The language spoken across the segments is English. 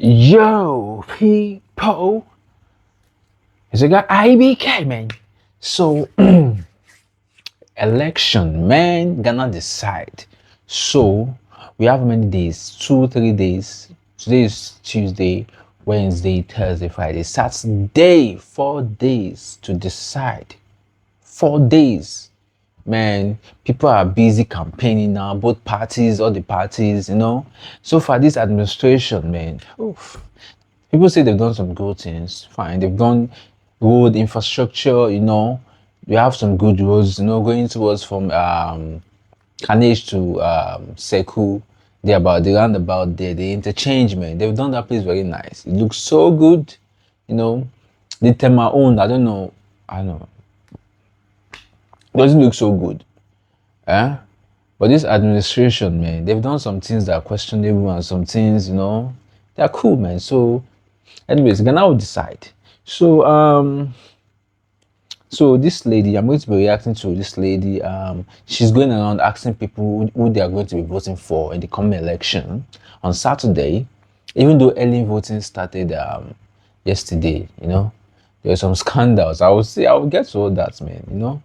Yo, people, it's a guy iBk, man. So, election, man, gonna decide. So, we have many days, 2, 3 days. Today is Tuesday, Wednesday, Thursday, Friday, Saturday, 4 days to decide. 4 days. Man, people are busy campaigning now, both parties, all the parties. So far, this administration, man, oof, people say they've done some good things. Fine, they've done road infrastructure. We have some good roads, going towards from Carnage to Seku. They're about the roundabout there, the interchange, man. They've done that place very nice. It looks so good. You know, the Tema owned, I don't know. I don't know. It doesn't look so good. Eh? But this administration, man, they've done some things that are questionable and some things, they're cool, man. So, anyways, Ghana will decide. So this lady, I'm going to be reacting to this lady. She's going around asking people who they are going to be voting for in the coming election on Saturday, even though early voting started yesterday. There were some scandals. I will get to all that, man.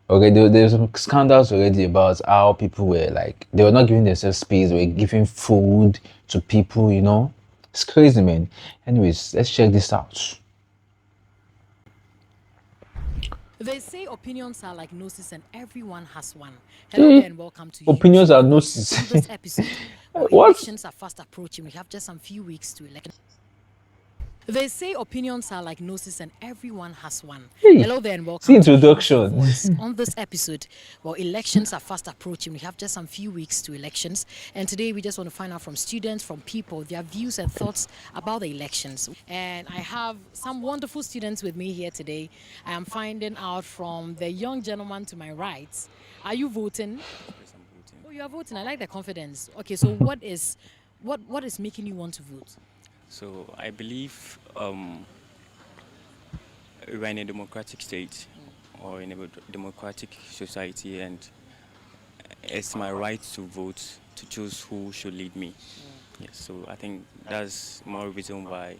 Okay, there's some scandals already about how people were like, they were not giving themselves space, they were giving food to people. It's crazy, man. Anyways, let's check this out. They say opinions are like noses and everyone has one. Hello there and welcome to Opinions are noses. On this episode, What? elections are fast approaching. We have just some few weeks to elect. They say opinions are like noses and everyone has one. Hey, hello there and welcome see introduction. On this episode, elections are fast approaching. We have just some few weeks to elections. And today we just want to find out from students, from people, their views and thoughts about the elections. And I have some wonderful students with me here today. I am finding out from the young gentleman to my right. Are you voting? Yes, I'm voting. Oh, you are voting. I like the confidence. Okay, so what is making you want to vote? So I believe we're in a democratic state or in a democratic society, and it's my right to vote to choose who should lead me. Yes, so I think that's more reason why.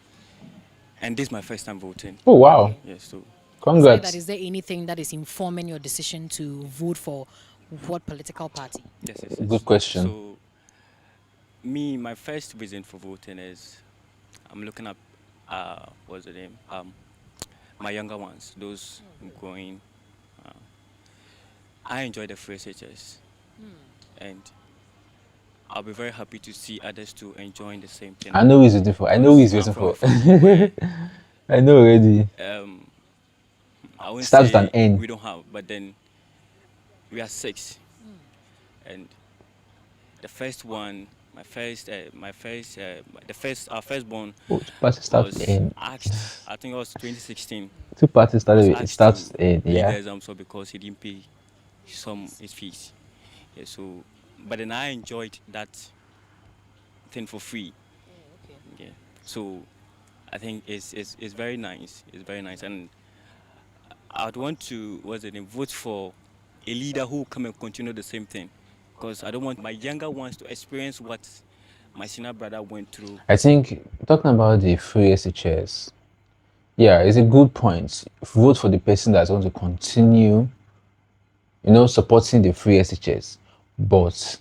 And this is my first time voting. Oh wow! Yes, so Congrats. Is there anything that is informing your decision to vote for what political party? yes. Good question. So my first reason for voting is I'm looking up what's the name? My younger ones, those growing. I enjoy the free SHS, and I'll be very happy to see others too enjoying the same thing. I know he's waiting for. I know he's waiting for. I know already. I won't Starts say with an N. we don't have, but then we are 6, and the first one, our firstborn Oh, two parties start was with N. asked. I think it was 2016. Two parties started was with. It asked starts to with N. leave Yeah. the exam so because he didn't pay his fees. Yeah, so but then I enjoyed that thing for free. Yeah. So I think it's very nice. It's very nice, and I'd want to vote for a leader who will come and continue the same thing, because I don't want my younger ones to experience what my senior brother went through. I think talking about the free SHS, yeah, it's a good point. Vote for the person that's going to continue, supporting the free SHS, but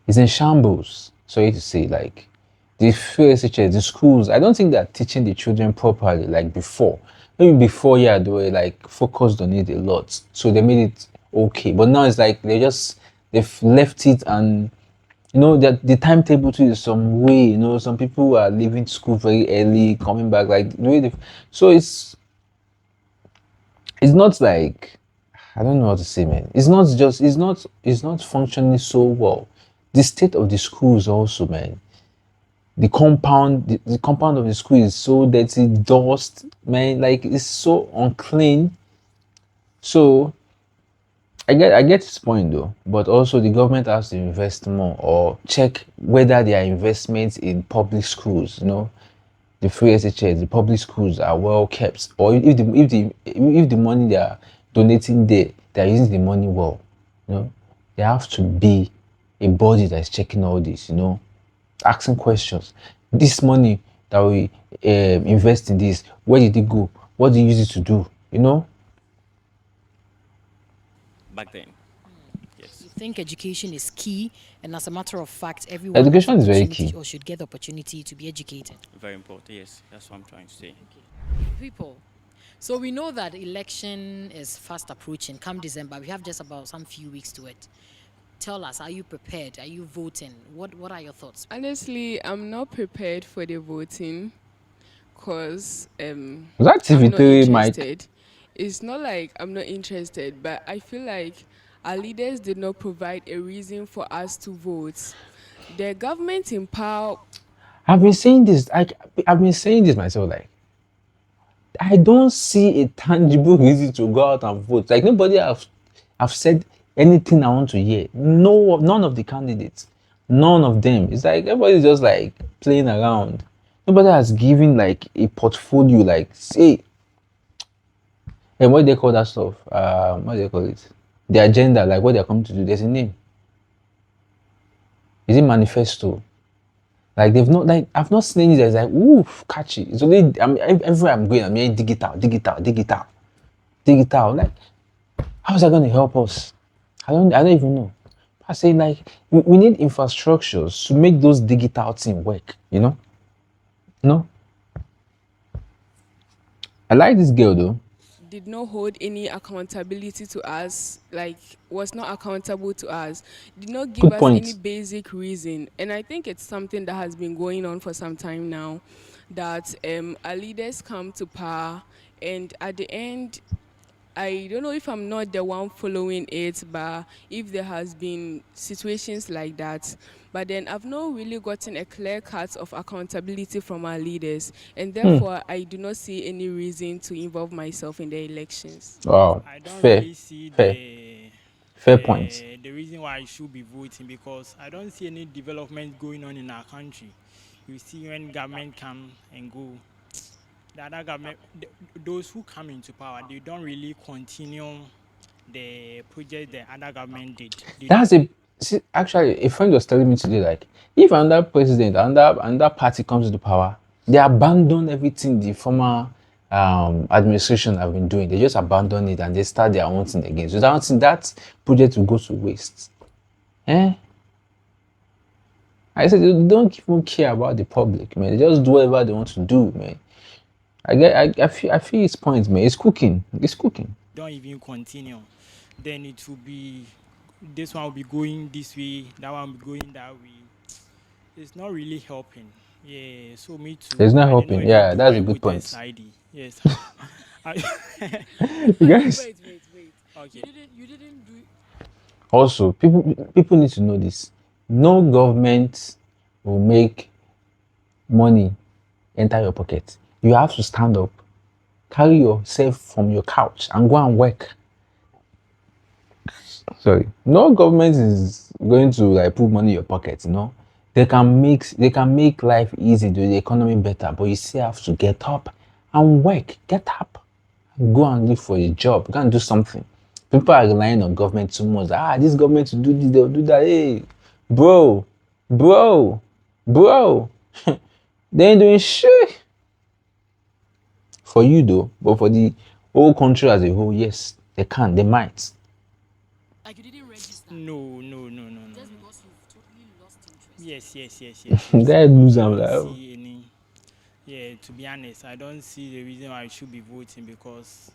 it's in shambles. Sorry to say, like the free SHS, the schools, I don't think they're teaching the children properly like before. Maybe before, yeah, they were like focused on it a lot, so they made it okay. But now it's like they've left it, and that the timetable too is some way. Some people are leaving school very early, coming back like the way so it's not like, I don't know how to say, man. It's not functioning so well. The state of the schools also, man. The compound of the school is so dirty, dust, man, like it's so unclean. So I get his point though, but also the government has to invest more or check whether their investments in public schools, the free SHS, the public schools are well kept, or if the money they are donating there, they are using the money well. There have to be a body that is checking all this, asking questions. This money that we invest in this, where did it go? What do you use it to do? You know, back then. You Yes, think education is key, and as a matter of fact, everyone has the education is very opportunity key. or should get the opportunity to be educated. very important. Yes, that's what I'm trying to say. People. So we know that election is fast approaching. Come December, we have just about some few weeks to it. Tell us, are you prepared? Are you voting? What are your thoughts? Honestly, I'm not prepared for the voting because Was that I'm not TV3 Mike? interested. It's not like I'm not interested, but I feel like our leaders did not provide a reason for us to vote. The government in power, I've been saying this. I've been saying this myself. Like, I don't see a tangible reason to go out and vote. Like, nobody have said anything I want to hear. No, none of the candidates, none of them. It's like everybody's just like playing around. Nobody has given like a portfolio. Like, say, and what do they call that stuff? What do they call it? The agenda, like what they're coming to do. There's a name. Is it manifesto? Like they've not like I've not seen anything that's like ooh catchy. It's only everywhere I'm going, I'm hearing digital, digital, digital, digital. Like how is that going to help us? I don't even know. I say like we need infrastructures to make those digital things work. You know? No. I like this girl though. did not hold any accountability to us, like was not accountable to us, did not give Good us any point. basic reason. And I think it's something that has been going on for some time now, that our leaders come to power, and at the end, I don't know if I'm not the one following it, but if there has been situations like that, but then I've not really gotten a clear cut of accountability from our leaders, and therefore I do not see any reason to involve myself in the elections. Wow. I don't Fair. really see Fair. Fair point. the reason why I should be voting, because I don't see any development going on in our country. You see, when government come and go, the other government, those who come into power, they don't really continue the project the other government did. They don't. That's a see, actually a friend was telling me today, like if another president, another party comes to the power, they abandon everything the former administration have been doing. They just abandon it and they start their own thing again. So that project will go to waste. Eh? I said they don't even care about the public, man. They just do whatever they want to do, man. I feel his point, man. It's cooking. It's cooking. Don't even continue. Then it will be this one will be going this way, that one will be going that way. It's not really helping. Yeah, so me too. There's no I didn't helping. really Yeah, do that's my a good voters point. ID. Yes. I, You guys. Wait. okay. You didn't do Also, people need to know this. No government will make money enter your pocket. You have to stand up, carry yourself from your couch, and go and work. Sorry, no government is going to like put money in your pocket. No, they can make life easy, do the economy better, but you still have to get up and work. Get up, go and look for a job. Go and do something. People are relying on government too much. This government will do this, they'll do that. Hey, bro, bro, bro. They ain't doing shit for you though, but for the whole country as a whole, yes, they can, they might. like you didn't register No. just because you've totally lost interest. Yes. Guy lose I am don't like, see any. Yeah, to be honest, I don't see the reason why I should be voting, because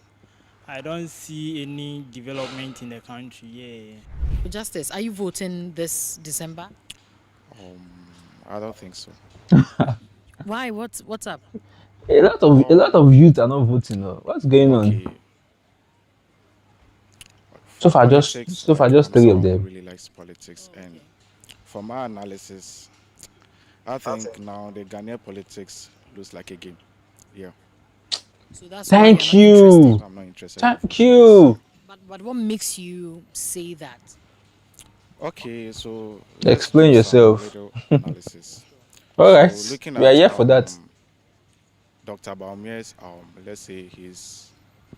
I don't see any development in the country. Yeah. Justice, are you voting this December? I don't think so. Why? What's up? a lot of youth are not voting. Oh. What's going on? Okay, So for far, just politics, so far, like just I'm three of someone who them. really likes politics, and from my analysis, I think now the Ghanaian politics looks like a game. Yeah, So that's why you're Thank not interested. you, so I'm not interested in thank voting. Yes. you. But what makes you say that? Okay, so let's Explain do some yourself. little analysis. All So right, looking we are at here for that. Dr. Baumier's let's say his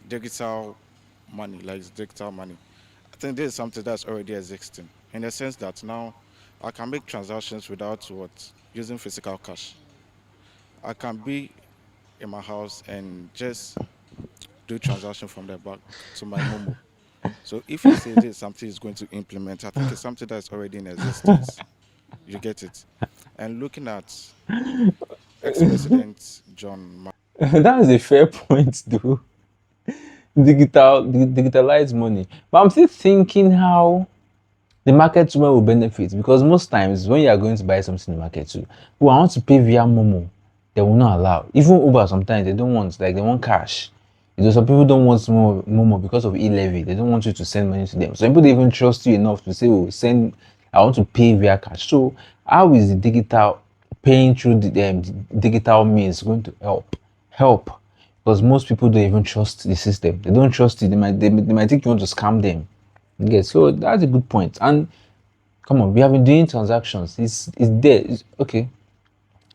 digital money, like his digital money. I think this is something that's already existing in the sense that now I can make transactions without what using physical cash. I can be in my house and just do transaction from the bank to my Momo. So if you say this is something is going to implement, I think it's something that's already in existence. You get it? And looking at ex-president John That is a fair point, though. Digitalized money, but I'm still thinking how the market women will benefit, because most times when you are going to buy something in the market too, who I want to pay via Momo, they will not allow. Even Uber sometimes they don't want, like they want cash. You know, some people don't want Momo because of e-levy. They don't want you to send money to them. Some people don't even trust you enough to say, "Oh, send. I want to pay via cash." So how is the digital paying through the digital means going to help? Because most people don't even trust the system. They don't trust it. They might think you want to scam them. Yeah, so that's a good point. And come on, we have been doing transactions. It's there. It's, okay.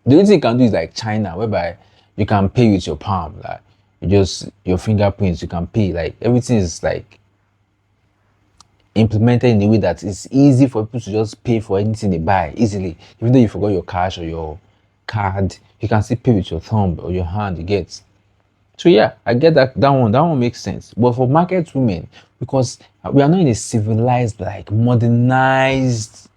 The only thing you can do is like China, whereby you can pay with your palm, like you just your fingerprints. You can pay. Like everything is like implemented in a way that it's easy for people to just pay for anything they buy easily. Even though you forgot your cash or your card, you can still pay with your thumb or your hand. You get. So yeah, I get that one makes sense. But for market women, because we are not in a civilized, like modernized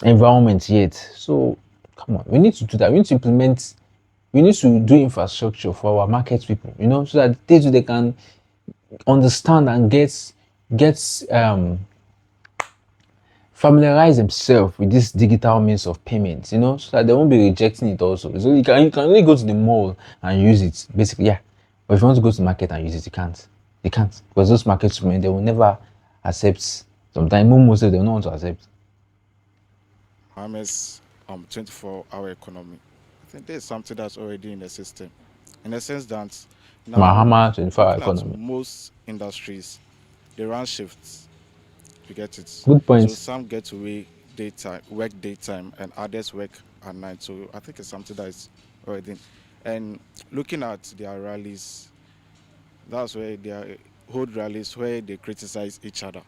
environment yet. So come on, we need to do that. We need to implement. We need to do infrastructure for our market people. So that they can understand and get familiarize themselves with this digital means of payment. So that they won't be rejecting it also. So you can only go to the mall and use it basically. Yeah, but if you want to go to the market and use it, you can't. You can't, because those market women, they will never accept. Sometimes most of them don't want to accept. Mohammed's 24-hour economy. I think there's something that's already in the system. In the sense that now, Mahama 24-hour looking at economy. most industries, they run shifts. You get it. Good So point. some get to work daytime, and others work at night. So I think it's something that is already. And looking at their rallies, that's where they hold rallies where they criticize each other.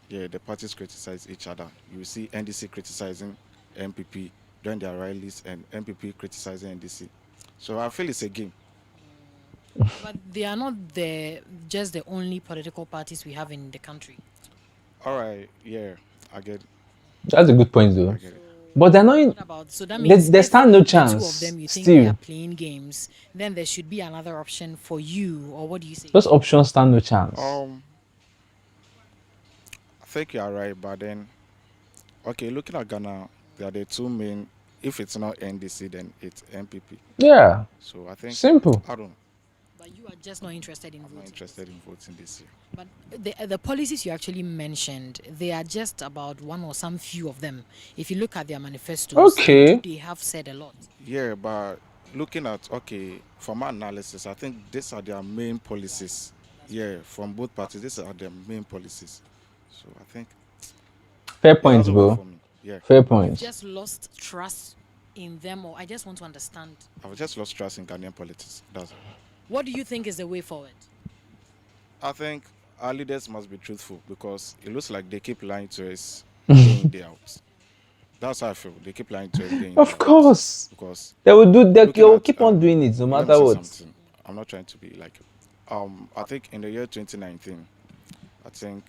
Yeah, the parties criticize each other. You see NDC criticizing MPP during their rallies, and MPP criticizing NDC. So I feel it's a game. But they are not just the only political parties we have in the country. All right, yeah, I get, That's a good point, I though. get it. But they're not. What about, so that They, means they if stand no the two of chance. them you think they are Still, playing games, then there should be another option for you, or what do you say? those options stand no chance. I think you are right, but then okay, looking at Ghana, they are the two main. If it's not NDC, then it's MPP. Yeah, So I think simple. I don't. But you are just not interested in I'm not voting this interested year. in voting this year. But the policies you actually mentioned, they are just about one or some few of them. If you look at their manifestos, Okay, they have said a lot. Yeah, but looking at okay, from my analysis, I think these are their main policies. Yeah, from both parties, these are their main policies. So I think fair it point, doesn't work bro. for me. Yeah, Fair You've point. just lost trust in them, or I just want to understand, I've just lost trust in Ghanaian politics. That's all. what do you think is the way forward? I think our leaders must be truthful because it looks like they keep lying to us day in, day out. That's how I feel. They keep lying to us day in, day Of out. course, Because they will do. They looking will at keep on doing it no let me matter say what. something. I'm not trying to be like I think in the year 2019, I think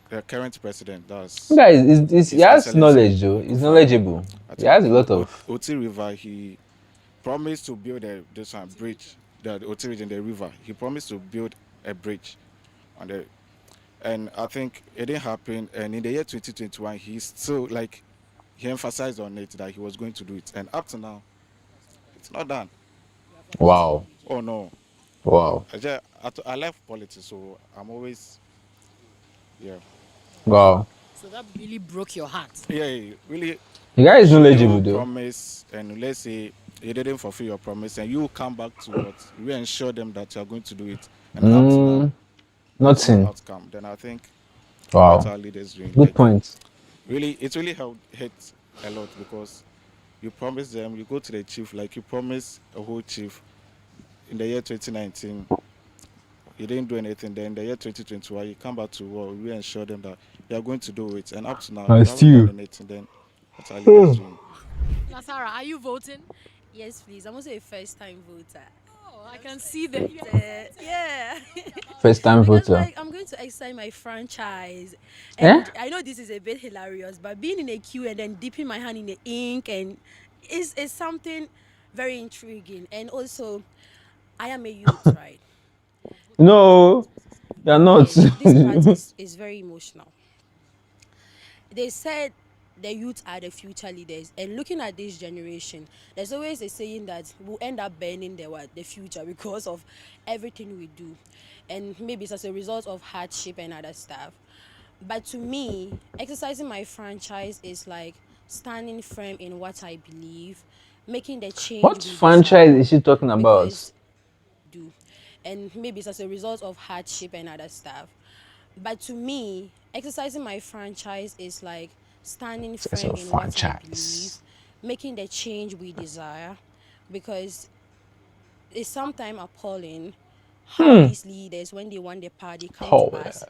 the current president, that's Guys, he His has Excellency knowledge, though. He's Akufo-Addo. knowledgeable. I He think has a in lot of. Oti River, he promised to build this one bridge, the Oti region, the river. He promised to build a bridge, on the, and I think it didn't happen. And in the year 2021, he still like he emphasized on it that he was going to do it, and up to now, it's not done. Wow, Oh no, wow, I left politics, so I'm always yeah. wow. So that really broke your heart. Yeah, really. The guy is Should you knowledgeable, though. promise and let's say you didn't fulfill your promise and you come back to what reassure them that you are going to do it, and up to now there's no Nothing. outcome, then I think what Wow. our leaders doing, Good like point. really, it really hit a lot because you promise them, you go to the chief, like you promise a whole chief in the year 2019, you didn't do anything. Then in the year 2021, you come back to what reassure them that you are going to do it, and up to now And you haven't done still. anything. Then what our leaders doing? Nasara, are you voting? Yes, please. I'm also a first time voter. Oh, I can see that. Yeah. First time Because voter. like I'm going to exercise my franchise, Eh? and I know this is a bit hilarious, but being in a queue and then dipping my hand in the ink and is something very intriguing. And also, I am a youth, right? No, you're not. Yes, this part is very emotional. They said the youth are the future leaders, and looking at this generation, there's always a saying that we'll end up burning the future because of everything we do, and maybe it's as a result of hardship and other stuff. But to me, exercising my franchise is like standing firm in what I believe, making the change What we franchise desire, is she talking about? because do, and maybe it's as a result of hardship and other stuff. But to me, exercising my franchise is like standing It's firm a in what I believe, franchise. making the change we desire, because it's sometimes appalling how these leaders, when they want the power, they come to Oh, us,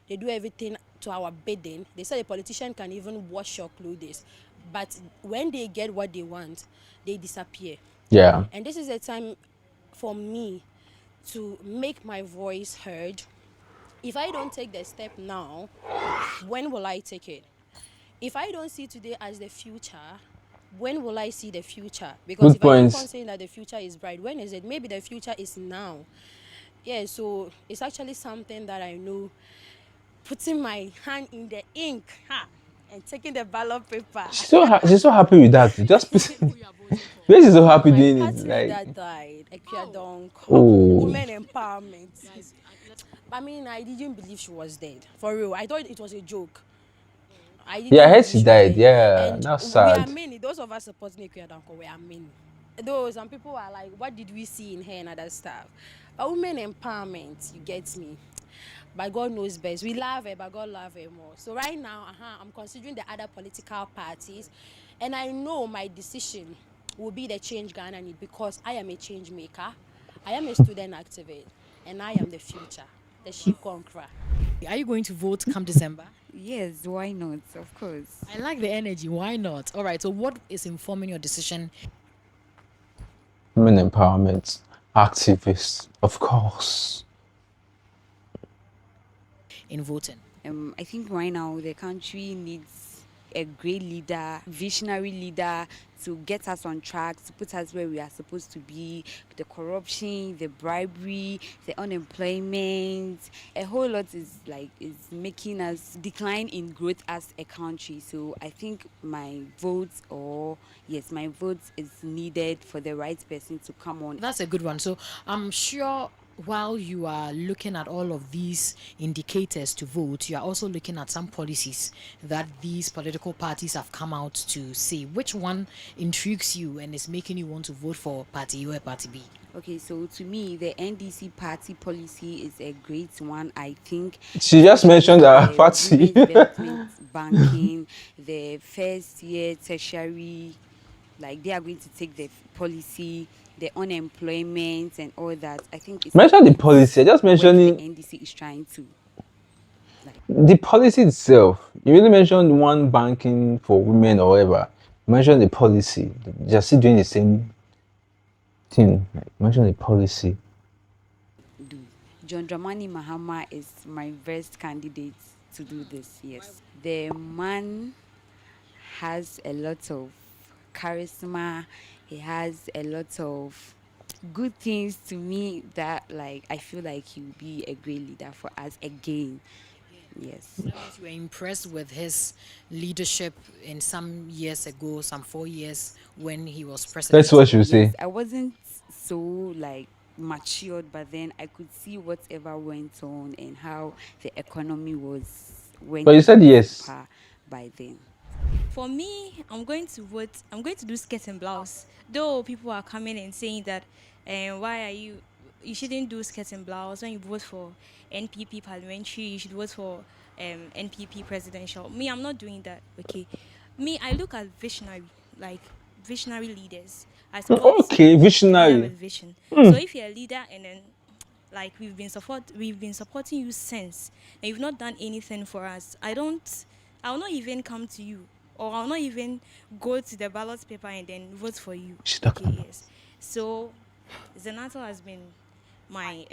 they do everything to our bidding. They say the politician can even wash your clothes, but when they get what they want, they disappear. yeah. And this is a time for me to make my voice heard. If I don't take the step now, when will I take it? If I don't see today as the future, when will I see the future? Because Good if I keep on points. saying that the future is bright, when is it? Maybe the future is now. Yeah, so it's actually something that I know. Putting my hand in the ink, and taking the ballot paper. She's so happy with that. Just put. Who you are voting for? Why is so happy My doing it? party Like, leader died, Oh, Ekwiadong, oh, women empowerment. I mean, I didn't believe she was dead. For real, I thought it was a joke. I yeah, I didn't heard believe she she was died. dead. Yeah, And that's we are sad. many. Those of us supporting Ekwiadonko, we are many. Though some people are like, what did we see in her and other stuff? But women empowerment, you get me. But God knows best. We love her, but God love her more. So right now, I'm considering the other political parties, and I know my decision will be the change Ghana need, because I am a change maker. I am a student activist, and I am the future, the she conqueror. are you going to vote come December? Yes, why not? Of course. I like the energy. Why not? All right. So, what is informing your decision Women empowerment activists, of course. in voting? I think right now the country needs a great leader, visionary leader to get us on track, to put us where we are supposed to be. The corruption, the bribery, the unemployment, a whole lot is making us decline in growth as a country. So I think my vote is needed for the right person to come on. That's a good one. So, I'm sure while you are looking at all of these indicators to vote, you are also looking at some policies that these political parties have come out to say. Which one intrigues you and is making you want to vote for Party A or Party B? Okay, so to me, the NDC party policy is a great one. I think, She just mentioned especially our the party. women's development banking, the first year tertiary, like they are going to take the policy, the unemployment, and all that. I think it's a Mention the great policy. I just work the mentioning NDC is trying to. the policy itself. You really mentioned one banking for women or whatever. Mention the policy. They're still doing the same thing. Like, mention the policy. Do. John Dramani Mahama is my best candidate to do this. Yes, the man has a lot of charisma. He has a lot of good things to me that like I feel like he will be a great leader for us again. Yes. That means you were impressed with his leadership in some years ago, some 4 years when he was That's president. what she would Yes. say. I wasn't so like matured, but then I could see whatever went on and how the economy But went you said into yes. par by then. For me, I'm going to vote. I'm going to do skirt and blouse. Though people are coming and saying that, why are you? You shouldn't do skirt and blouse when you vote for NPP parliamentary. You should vote for NPP presidential. Me, I'm not doing that. Okay, me, I look at visionary, like visionary leaders. I support Okay, a leader visionary. with vision. So if you're a leader and then like we've been supporting you since and you've not done anything for us, I'll not even come to you or I'll not even go to the ballot paper and then vote for you. She's Okay, talking about. yes. So Zenato has been my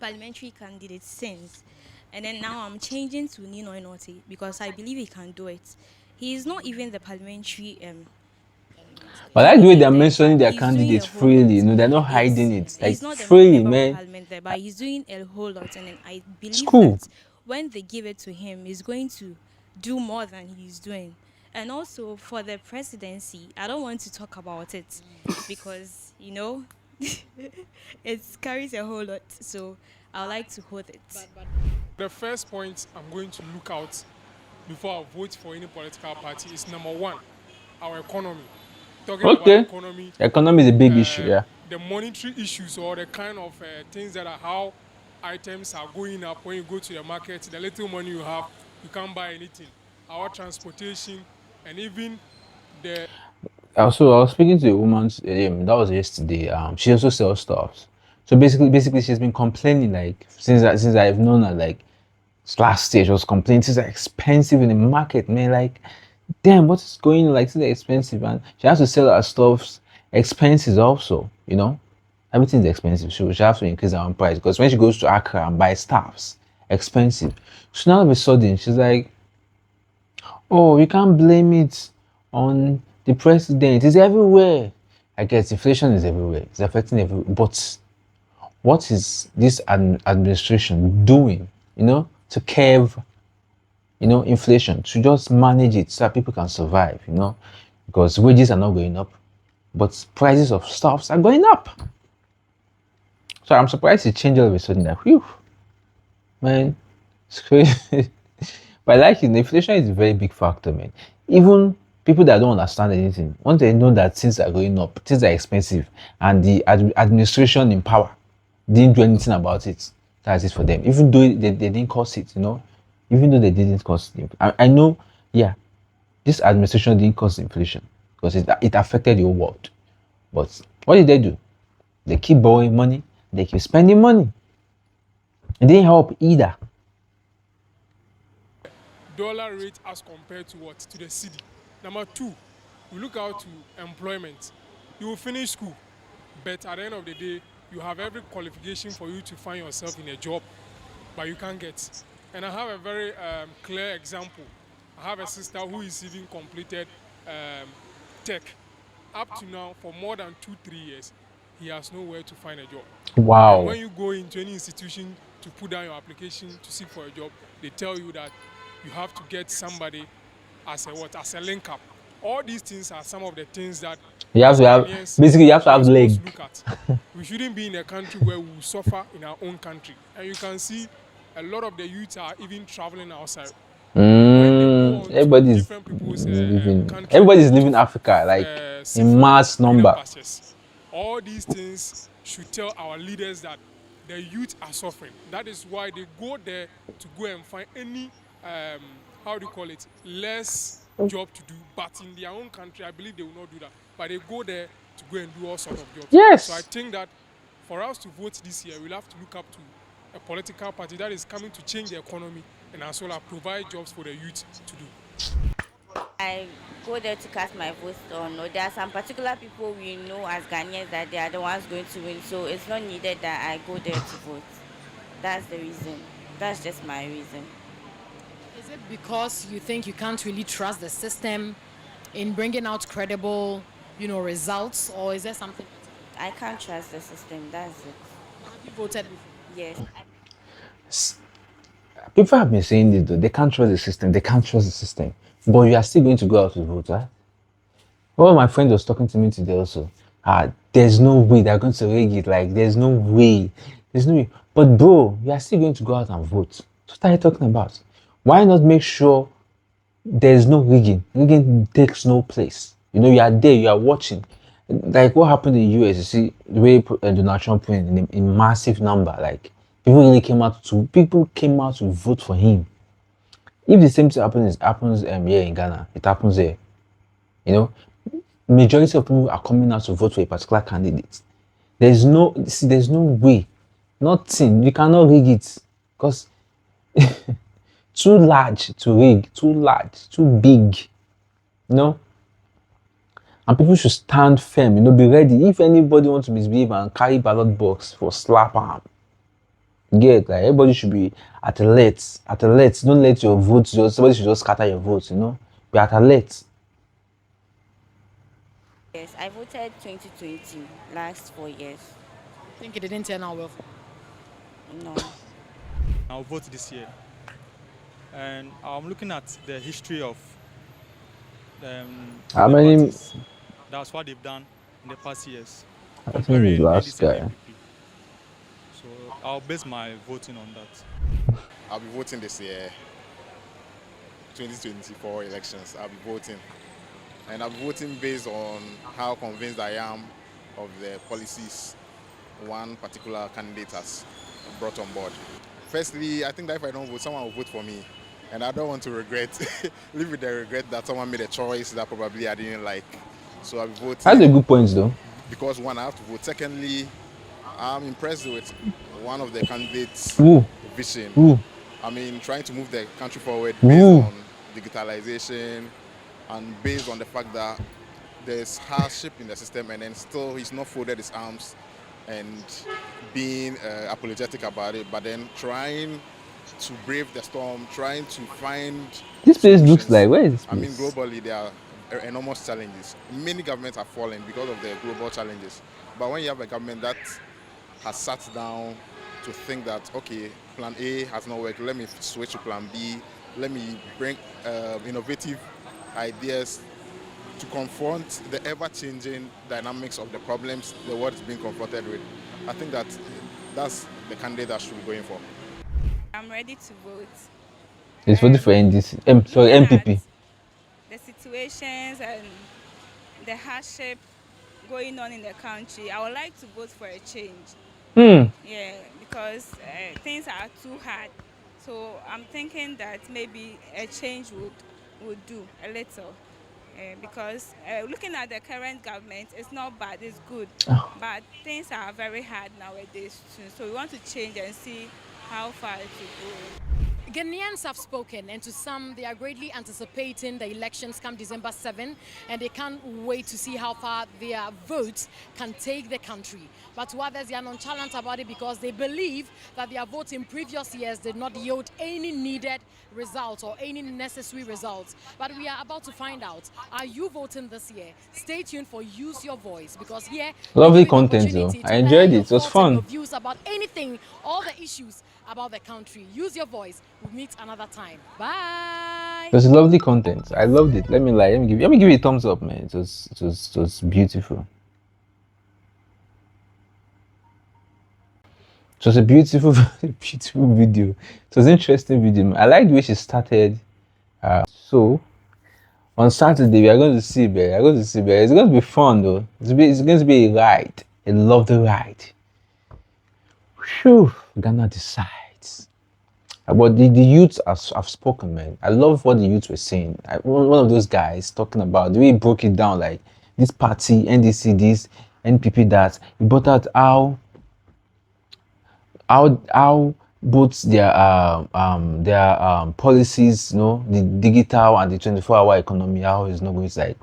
parliamentary candidate since. And then now I'm changing to Nino Inote because I believe he can do it. He is not even the parliamentary But I like the way they're candidate there, mentioning but their he's doing candidates a whole lot. freely. They're not hiding it. Like He's not the freely, member of man. parliament there, but he's doing a whole lot. And then I It's believe cool. that when they give it to him, he's going to do more than he's doing. And also for the presidency, I don't want to talk about it because it carries a whole lot. So I like to hold it. The first point I'm going to look out before I vote for any political party is number one, our economy. Talking about Okay. economy, Economy is a big issue, yeah. the monetary issues or the kind of things that are how items are going up when you go to the market, the little money you have, you can't buy anything. Our transportation and even the Also, I was speaking to a woman, that was yesterday. She also sells stuff. So basically, she's been complaining like since I've known her, like last year she was complaining things are expensive in the market, man. Like, damn, what is going on? Like, things are expensive, and she has to sell her stuffs expenses also. Everything's expensive. So she has to increase her own price because when she goes to Accra and buy stuffs, expensive. So now all of a sudden she's like, oh, you can't blame it on the president. It's everywhere. I guess inflation is everywhere. It's affecting everywhere. But what is this administration doing, to curb, inflation, to just manage it so that people can survive, because wages are not going up, but prices of stuffs are going up. So I'm surprised it changed all of a sudden. Like, whew, man, it's crazy. But like inflation is a very big factor, man. Even people that don't understand anything, once they know that things are going up, things are expensive, and the administration in power didn't do anything about it, that's it for them. Even though they didn't cause it, even though they didn't cause it. I know, yeah, this administration didn't cause inflation because it affected the whole world. But what did they do? They keep borrowing money, they keep spending money. It didn't help either. dollar rate as compared to what? To the cedi. Number two, we look out to employment. You will finish school, but at the end of the day, you have every qualification for you to find yourself in a job, but you can't get. And I have a very clear example. I have a sister who is even completed tech. Up to now, for more than 2-3 years, he has nowhere to find a job. And Wow. when you go into any institution to put down your application to seek for a job, they tell you that you have to get somebody as a link up. All these things are some of the things that You have as to have Ghanaians, basically you have to we are have supposed to leg. look at. We shouldn't be in a country where we suffer in our own country. And you can see a lot of the youth are even traveling outside. When they go on to Everybody's different people's living. country Everybody's to living Africa like seek in for mass greener number. pastures. All these things should tell our leaders that the youth are suffering. That is why they go there to go and find any, how do you call it, less job to do. But in their own country, I believe they will not do that. But they go there to go and do all sorts of jobs. Yes. So I think that for us to vote this year, we'll have to look up to a political party that is coming to change the economy and as well as provide jobs for the youth to do. I go there to cast my vote or no. There are some particular people we know as Ghanaians that they are the ones going to win, so it's not needed that I go there to vote. That's the reason. That's just my reason. Is it because you think you can't really trust the system in bringing out credible, results, or is there something? I can't trust the system. That's it. Have you voted before? Yes. People have been saying this though. They can't trust the system. They can't trust the system. But you are still going to go out to vote, right? One of my friends was talking to me today also. There's no way they're going to rig it. Like, there's no way. There's no way. But bro, you are still going to go out and vote. So what are you talking about? Why not make sure there's no rigging? Rigging takes no place. You are there, you are watching. Like what happened in the US, you see the way Donald Trump went in massive number. Like people came out to vote for him. If the same thing happens here in Ghana, it happens here. Majority of people are coming out to vote for a particular candidate. There's no way, nothing. You cannot rig it because too large to rig, too large, too big, you know. And people should stand firm, be ready. If anybody wants to misbehave and carry ballot box for slap arm, get like everybody should be at alert. At alert. Don't let your votes just somebody should just scatter your votes, Be at alert. Yes, I voted 2020, last 4 years. Think it didn't turn out well. No. I'll vote this year. And I'm looking at the history of How the many? parties. That's what they've done in the past years, I think comparing the last NDC and guy. MPP. So I'll base my voting on that. I'll be voting this year, 2024 elections. I'll be voting. And I'll be voting based on how convinced I am of the policies one particular candidate has brought on board. Firstly, I think that if I don't vote, someone will vote for me. And I don't want to live with the regret that someone made a choice that probably I didn't like. So I'll be voting. That's a good point, though. Because one, I have to vote. Secondly, I'm impressed with one of the candidates' vision. I mean, trying to move the country forward based on digitalization and based on the fact that there's hardship in the system, and then still he's not folded his arms and being apologetic about it, but then trying to brave the storm, trying to find this place solutions. looks like, where is this place? I mean, globally there are enormous challenges. Many governments are falling because of the global challenges. But when you have a government that has sat down to think that, okay, plan A has not worked, let me switch to plan B, let me bring innovative ideas to confront the ever-changing dynamics of the problems the world is being confronted with. I think that's the candidate that should be going for. I'm ready to vote. It's voting for NDC. Sorry, MPP. The situations and the hardship going on in the country, I would like to vote for a change. Yeah, because things are too hard. So I'm thinking that maybe a change would do a little. Because looking at the current government, it's not bad, it's good. But things are very hard nowadays too. So we want to change and see how far it will go. Ghanaians have spoken, and to some, they are greatly anticipating the elections come December 7, and they can't wait to see how far their votes can take the country. But to others, they are nonchalant about it because they believe that their votes in previous years did not yield any needed results or any necessary results. But we are about to find out, are you voting this year? Stay tuned for Use Your Voice, because here, lovely content though. I enjoyed it. It was fun. Your views about anything, all the issues about the country. Use your voice. We'll meet another time. Bye. It was lovely content. I loved it. Let me give you a thumbs up, man. It was beautiful. It was a beautiful, beautiful video. It was an interesting video. I like the way she started. So on Saturday we are going to see Bear. It's going to be fun though. It's going to be a ride. A lovely ride. Whew, Ghana decides. But the youths have spoken, man. I love what the youths were saying. One of those guys talking about the way he broke it down, like this party, NDC, this, NPP, that. He brought out how both their policies, the digital and the 24-hour economy, how it's not going to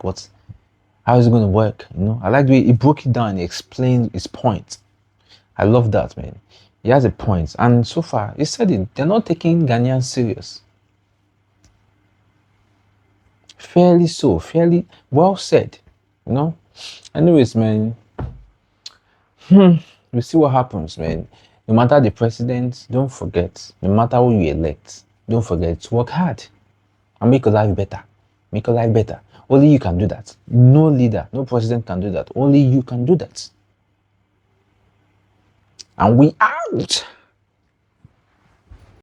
how is it going to work? I like the way he broke it down and he explained his point. I love that, man. He has a point, and so far he said it. They're not taking Ghanaians serious. Fairly well said. Anyways, man. We see what happens, man. No matter the president, don't forget. No matter who you elect, don't forget to work hard and make your life better. Make your life better. Only you can do that. No leader, no president can do that. Only you can do that. And we out.